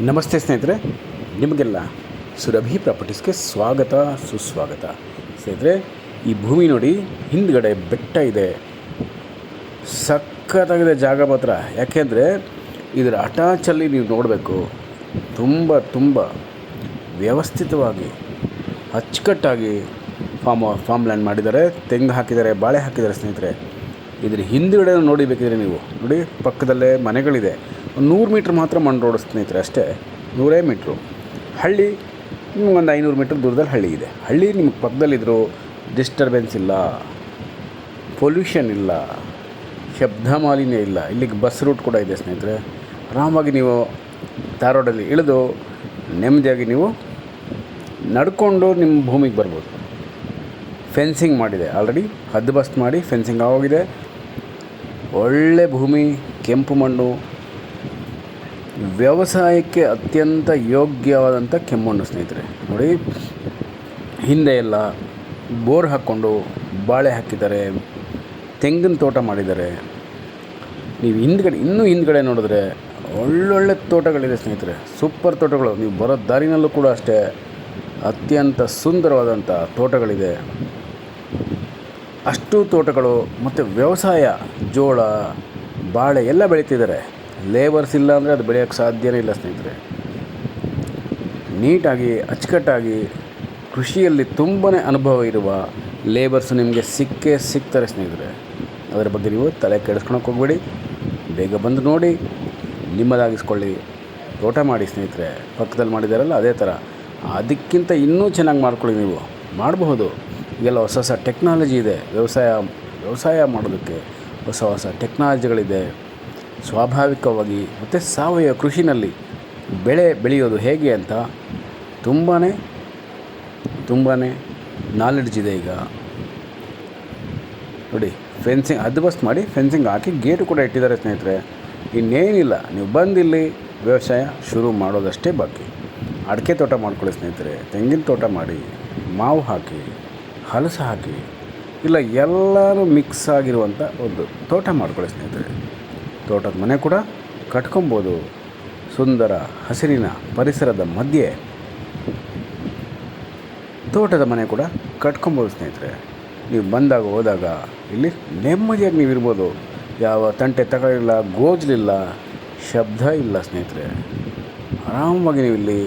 ನಮಸ್ತೆ ಸ್ನೇಹಿತರೆ, ನಿಮಗೆಲ್ಲ ಸುರಭಿ ಪ್ರಾಪರ್ಟೀಸ್ಗೆ ಸ್ವಾಗತ ಸುಸ್ವಾಗತ. ಸ್ನೇಹಿತರೆ, ಈ ಭೂಮಿ ನೋಡಿ, ಹಿಂದ್ಗಡೆ ಬೆಟ್ಟ ಇದೆ, ಸಖತ್ತಾಗಿದೆ ಜಾಗ ಮಾತ್ರ. ಯಾಕೆಂದರೆ ಇದರ ಅಟ್ಯಾಚಲ್ಲಿ ನೀವು ನೋಡಬೇಕು, ತುಂಬ ವ್ಯವಸ್ಥಿತವಾಗಿ ಅಚ್ಚುಕಟ್ಟಾಗಿ ಫಾರ್ಮ್ ಲ್ಯಾಂಡ್ ಮಾಡಿದ್ದಾರೆ. ತೆಂಗು ಹಾಕಿದ್ದಾರೆ, ಬಾಳೆ ಹಾಕಿದ್ದಾರೆ. ಸ್ನೇಹಿತರೆ, ಇದ್ರ ಹಿಂದುಗಡೆ ನೋಡಿಬೇಕಿದ್ರೆ ನೀವು ನೋಡಿ, ಪಕ್ಕದಲ್ಲೇ ಮನೆಗಳಿದೆ. 100 ಮೀಟ್ರ್ ಮಾತ್ರ ಮಣ್ಣು ರೋಡ್ ಸ್ನೇಹಿತರೆ, ಅಷ್ಟೇ 100 ಮೀಟ್ರು. ಹಳ್ಳಿ ನಿಮಗೊಂದು 500 ಮೀಟ್ರ್ ದೂರದಲ್ಲಿ ಹಳ್ಳಿ ಇದೆ. ಹಳ್ಳಿ ನಿಮಗೆ ಪಕ್ಕದಲ್ಲಿದ್ದರೂ ಡಿಸ್ಟರ್ಬೆನ್ಸ್ ಇಲ್ಲ, ಪೊಲ್ಯೂಷನ್ ಇಲ್ಲ, ಶಬ್ದ ಮಾಲಿನ್ಯ ಇಲ್ಲ. ಇಲ್ಲಿಗೆ ಬಸ್ ರೂಟ್ ಕೂಡ ಇದೆ ಸ್ನೇಹಿತರೆ. ಆರಾಮಾಗಿ ನೀವು ಧಾರವಾಡಲ್ಲಿ ಇಳಿದು ನೆಮ್ಮದಿಯಾಗಿ ನೀವು ನಡ್ಕೊಂಡು ನಿಮ್ಮ ಭೂಮಿಗೆ ಬರ್ಬೋದು. ಫೆನ್ಸಿಂಗ್ ಮಾಡಿದೆ, ಆಲ್ರೆಡಿ ಹದ್ದುಬಸ್ತು ಮಾಡಿ ಫೆನ್ಸಿಂಗ್ ಆಗೋಗಿದೆ. ಒಳ್ಳೆ ಭೂಮಿ, ಕೆಂಪು ಮಣ್ಣು, ವ್ಯವಸಾಯಕ್ಕೆ ಅತ್ಯಂತ ಯೋಗ್ಯವಾದಂಥ ಕೆಮ್ಮಣ್ಣು ಸ್ನೇಹಿತರೆ. ನೋಡಿ, ಹಿಂದೆ ಎಲ್ಲ ಬೋರ್ ಹಾಕ್ಕೊಂಡು ಬಾಳೆ ಹಾಕಿದ್ದಾರೆ, ತೆಂಗಿನ ತೋಟ ಮಾಡಿದ್ದಾರೆ. ನೀವು ಹಿಂದ್ಗಡೆ ನೋಡಿದ್ರೆ ಒಳ್ಳೊಳ್ಳೆ ತೋಟಗಳಿದೆ ಸ್ನೇಹಿತರೆ, ಸೂಪರ್ ತೋಟಗಳು. ನೀವು ಬರೋ ದಾರಿನಲ್ಲೂ ಕೂಡ ಅಷ್ಟೇ ಅತ್ಯಂತ ಸುಂದರವಾದಂಥ ತೋಟಗಳಿದೆ. ಅಷ್ಟು ತೋಟಗಳು ಮತ್ತು ವ್ಯವಸಾಯ, ಜೋಳ, ಬಾಳೆ ಎಲ್ಲ ಬೆಳೀತಿದ್ದಾರೆ. ಲೇಬರ್ಸ್ ಇಲ್ಲ ಅಂದರೆ ಅದು ಬೆಳೆಯೋಕ್ಕೆ ಸಾಧ್ಯವೇ ಇಲ್ಲ ಸ್ನೇಹಿತರೆ. ನೀಟಾಗಿ ಅಚ್ಚುಕಟ್ಟಾಗಿ ಕೃಷಿಯಲ್ಲಿ ತುಂಬಾ ಅನುಭವ ಇರುವ ಲೇಬರ್ಸ್ ನಿಮಗೆ ಸಿಗ್ತಾರೆ ಸ್ನೇಹಿತರೆ. ಅದರ ಬಗ್ಗೆ ನೀವು ತಲೆ ಕೆಡಿಸ್ಕೊಳಕ್ಕೆ ಹೋಗಬೇಡಿ, ಬೇಗ ಬಂದು ನೋಡಿ, ನಿಮ್ಮದಾಗಿಸ್ಕೊಳ್ಳಿ, ತೋಟ ಮಾಡಿ ಸ್ನೇಹಿತರೆ. ಪಕ್ಕದಲ್ಲಿ ಮಾಡಿದಾರಲ್ಲ ಅದೇ ಥರ, ಅದಕ್ಕಿಂತ ಇನ್ನೂ ಚೆನ್ನಾಗಿ ಮಾಡ್ಕೊಳ್ಳಿ. ನೀವು ಮಾಡಬಹುದು. ಈಗೆಲ್ಲ ಹೊಸ ಟೆಕ್ನಾಲಜಿ ಇದೆ, ವ್ಯವಸಾಯ ಮಾಡೋದಕ್ಕೆ ಹೊಸ ಟೆಕ್ನಾಲಜಿಗಳಿದೆ. ಸ್ವಾಭಾವಿಕವಾಗಿ ಮತ್ತು ಸಾವಯವ ಕೃಷಿನಲ್ಲಿ ಬೆಳೆ ಬೆಳೆಯೋದು ಹೇಗೆ ಅಂತ ತುಂಬಾ ನಾಲೆಡ್ಜ್ ಇದೆ ಈಗ. ನೋಡಿ, ಫೆನ್ಸಿಂಗ್ ಹದ್ದುಬಸ್ತು ಮಾಡಿ ಫೆನ್ಸಿಂಗ್ ಹಾಕಿ ಗೇಟು ಕೂಡ ಇಟ್ಟಿದ್ದಾರೆ ಸ್ನೇಹಿತರೆ. ಇನ್ನೇನಿಲ್ಲ, ನೀವು ಬಂದಿಲ್ಲಿ ವ್ಯವಸಾಯ ಶುರು ಮಾಡೋದಷ್ಟೇ ಬಾಕಿ. ಅಡಿಕೆ ತೋಟ ಮಾಡ್ಕೊಳ್ಳಿ ಸ್ನೇಹಿತರೆ, ತೆಂಗಿನ ತೋಟ ಮಾಡಿ, ಮಾವು ಹಾಕಿ, ಹಲಸು ಹಾಕಿ, ಇಲ್ಲ ಎಲ್ಲರೂ ಮಿಕ್ಸ್ ಆಗಿರುವಂಥ ಒಂದು ತೋಟ ಮಾಡ್ಕೊಳ್ಳಿ ಸ್ನೇಹಿತರೆ. ತೋಟದ ಮನೆ ಕೂಡ ಕಟ್ಕೊಬೋದು. ಸುಂದರ ಹಸಿರಿನ ಪರಿಸರದ ಮಧ್ಯೆ ತೋಟದ ಮನೆ ಕೂಡ ಕಟ್ಕೊಬೋದು ಸ್ನೇಹಿತರೆ. ನೀವು ಬಂದಾಗ ಹೋದಾಗ ಇಲ್ಲಿ ನೆಮ್ಮದಿಯಾಗಿ ನೀವು ಇರ್ಬೋದು. ಯಾವ ತಂಟೆ ತಗೊಳ್ಳಿಲ್ಲ, ಗೋಜಲಿಲ್ಲ, ಶಬ್ದ ಇಲ್ಲ ಸ್ನೇಹಿತರೆ. ಆರಾಮವಾಗಿ ನೀವು ಇಲ್ಲಿ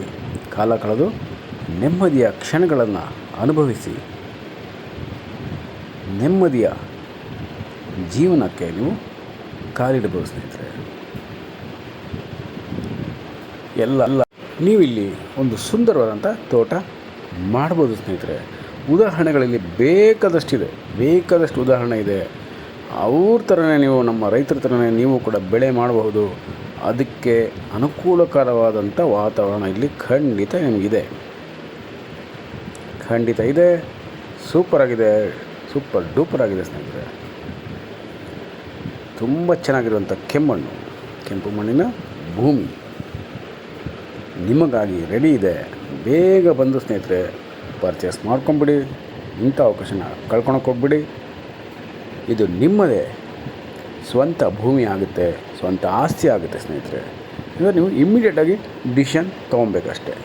ಕಾಲ ಕಳೆದು ನೆಮ್ಮದಿಯ ಕ್ಷಣಗಳನ್ನು ಅನುಭವಿಸಿ, ನೆಮ್ಮದಿಯ ಜೀವನಕ್ಕೆ ನೀವು ಕಾಲಿಡಬಹುದು ಸ್ನೇಹಿತರೆ. ನೀವಿಲ್ಲಿ ಒಂದು ಸುಂದರವಾದಂಥ ತೋಟ ಮಾಡ್ಬೋದು ಸ್ನೇಹಿತರೆ. ಉದಾಹರಣೆಗಳಲ್ಲಿ ಬೇಕಾದಷ್ಟು ಉದಾಹರಣೆ ಇದೆ. ಅವ್ರ ಥರನೇ ನೀವು, ನಮ್ಮ ರೈತರ ಥರನೇ ನೀವು ಕೂಡ ಬೆಳೆ ಮಾಡಬಹುದು. ಅದಕ್ಕೆ ಅನುಕೂಲಕರವಾದಂಥ ವಾತಾವರಣ ಇಲ್ಲಿ ಖಂಡಿತ ನಿಮಗಿದೆ, ಖಂಡಿತ ಇದೆ. ಸೂಪರಾಗಿದೆ, ಸೂಪರ್ ಡೂಪರ್ ಆಗಿದೆ ಸ್ನೇಹಿತರೆ. ತುಂಬ ಚೆನ್ನಾಗಿರುವಂಥ ಕೆಂಪು ಮಣ್ಣಿನ ಭೂಮಿ ನಿಮಗಾಗಿ ರೆಡಿ ಇದೆ. ಬೇಗ ಬಂದು ಸ್ನೇಹಿತರೆ ಪರ್ಚೇಸ್ ಮಾಡ್ಕೊಂಬಿಡಿ. ಇಂಥ ಅವಕಾಶನ ಕಳ್ಕೊಳಕ್ಕೆ ಹೋಗ್ಬಿಡಿ. ಇದು ನಿಮ್ಮದೇ ಸ್ವಂತ ಭೂಮಿ ಆಗುತ್ತೆ, ಸ್ವಂತ ಆಸ್ತಿ ಆಗುತ್ತೆ ಸ್ನೇಹಿತರೆ. ಈಗ ನೀವು ಇಮ್ಮಿಡಿಯೇಟಾಗಿ ಡಿಸಿಷನ್ ತೊಗೊಬೇಕಷ್ಟೆ.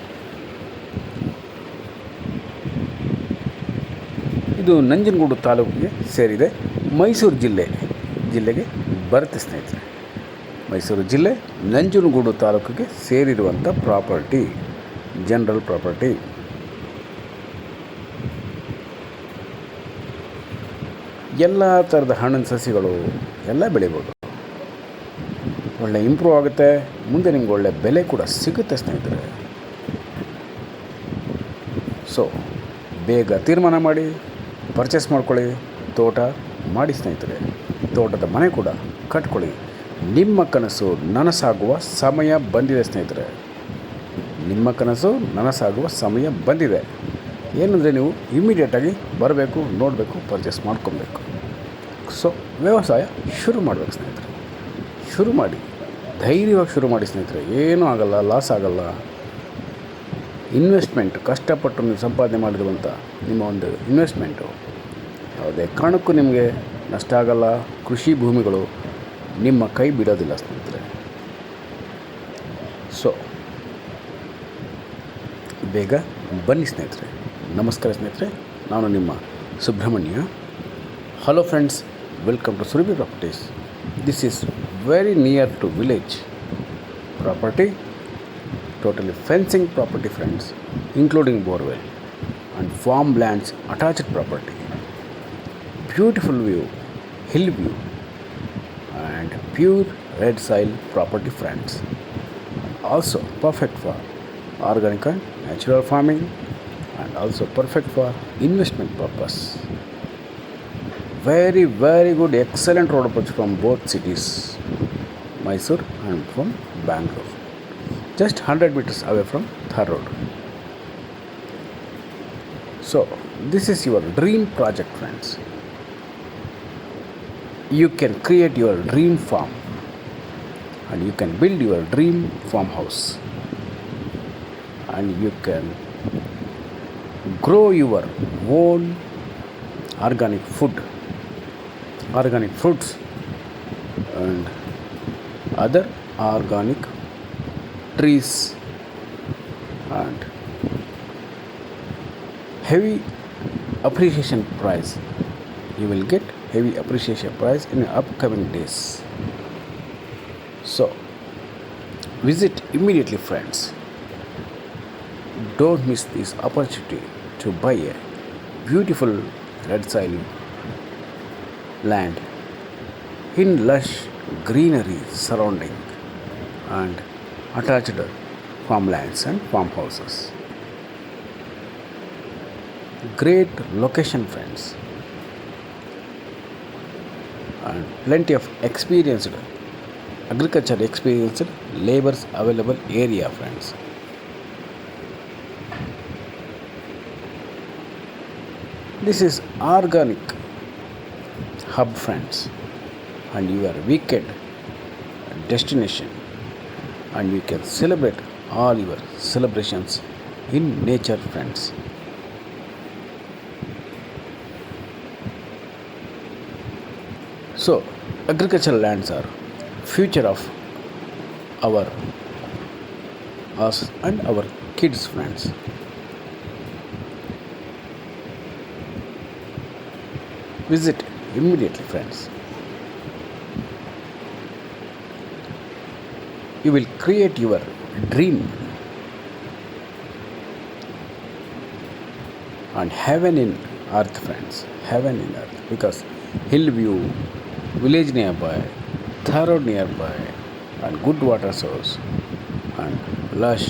ಇದು ನಂಜನಗೂಡು ತಾಲೂಕಿಗೆ ಸೇರಿದೆ, ಮೈಸೂರು ಜಿಲ್ಲೆಗೆ ಬರುತ್ತೆ ಸ್ನೇಹಿತರೆ. ಮೈಸೂರು ಜಿಲ್ಲೆ ನಂಜನಗೂಡು ತಾಲೂಕಿಗೆ ಸೇರಿರುವಂಥ ಪ್ರಾಪರ್ಟಿ, ಜನರಲ್ ಪ್ರಾಪರ್ಟಿ. ಎಲ್ಲ ಥರದ ಹಣ್ಣಿನ ಸಸಿಗಳು ಎಲ್ಲ ಬೆಳಿಬೋದು. ಒಳ್ಳೆ ಇಂಪ್ರೂವ್ ಆಗುತ್ತೆ. ಮುಂದೆ ನಿಮ್ಗೆ ಒಳ್ಳೆ ಬೆಲೆ ಕೂಡ ಸಿಗುತ್ತೆ ಸ್ನೇಹಿತರೆ. ಸೊ ಬೇಗ ತೀರ್ಮಾನ ಮಾಡಿ ಪರ್ಚೇಸ್ ಮಾಡ್ಕೊಳ್ಳಿ, ತೋಟ ಮಾಡಿ ಸ್ನೇಹಿತರೆ. ತೋಟದ ಮನೆ ಕೂಡ ಕಟ್ಕೊಳ್ಳಿ. ನಿಮ್ಮ ಕನಸು ನನಸಾಗುವ ಸಮಯ ಬಂದಿದೆ ಸ್ನೇಹಿತರೆ. ನಿಮ್ಮ ಕನಸು ನನಸಾಗುವ ಸಮಯ ಬಂದಿದೆ. ಏನಂದರೆ ನೀವು ಇಮ್ಮಿಡಿಯೇಟಾಗಿ ಬರಬೇಕು, ನೋಡಬೇಕು, ಪರ್ಚೇಸ್ ಮಾಡ್ಕೊಬೇಕು. ಸೊ ವ್ಯವಸಾಯ ಶುರು ಮಾಡಬೇಕು ಸ್ನೇಹಿತರೆ. ಶುರು ಮಾಡಿ, ಧೈರ್ಯವಾಗಿ ಶುರು ಮಾಡಿ ಸ್ನೇಹಿತರೆ. ಏನೂ ಆಗಲ್ಲ, ಲಾಸ್ ಆಗಲ್ಲ. ಇನ್ವೆಸ್ಟ್ಮೆಂಟ್, ಕಷ್ಟಪಟ್ಟು ನೀವು ಸಂಪಾದನೆ ಮಾಡಿರುವಂಥ ನಿಮ್ಮ ಒಂದು ಇನ್ವೆಸ್ಟ್ಮೆಂಟು ಯಾವುದೇ ಕಾರಣಕ್ಕೂ ನಿಮಗೆ ನಷ್ಟ ಆಗಲ್ಲ. ಕೃಷಿ ಭೂಮಿಗಳು ನಿಮ್ಮ ಕೈ ಬಿಡೋದಿಲ್ಲ ಸ್ನೇಹಿತರೆ. ಸೊ ಬೇಗ ಬನ್ನಿ ಸ್ನೇಹಿತರೆ. ನಮಸ್ಕಾರ ಸ್ನೇಹಿತರೆ, ನಾನು ನಿಮ್ಮ Subrahmanya. Hello friends, welcome to Surabhi properties. This is very near to village property, totally fencing property friends, including borewell and farmlands attached property. Beautiful view, hill view and pure red soil property friends. Also perfect for organic and natural farming, and also perfect for investment purpose. Very good, excellent road approach from both cities, Mysore and from Bangalore. Just 100 meters away from Thar Road. So this is your dream project friends. You can create your dream farm and you can build your dream farmhouse, and you can grow your own organic food, organic fruits and other organic trees, and heavy appreciation price. You will get heavy appreciation price in upcoming days. So visit immediately friends. Don't miss this opportunity to buy a beautiful red soil land in lush greenery surrounding and attached farmlands and farmhouses. Great location friends, and plenty of experienced agriculture experienced laborers available area friends. This is organic hub friends, and your weekend destination, and you can celebrate all your celebrations in nature friends. So agricultural lands are future of us and our kids friends. Visit immediately friends. You will create your dream and heaven in earth friends, heaven in earth, because hill view, village nearby, Thar Road nearby, and good water source and lush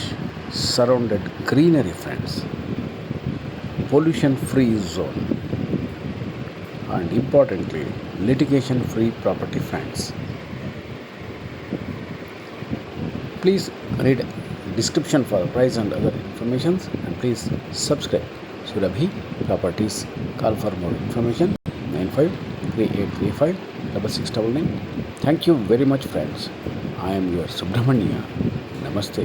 surrounded greenery friends, pollution free zone, and importantly litigation free property friends. Please read description for price and other informations, and please subscribe Surabhi Properties. Call for more information 9538356699. Thank you very much friends. I am your Subramania. Namaste.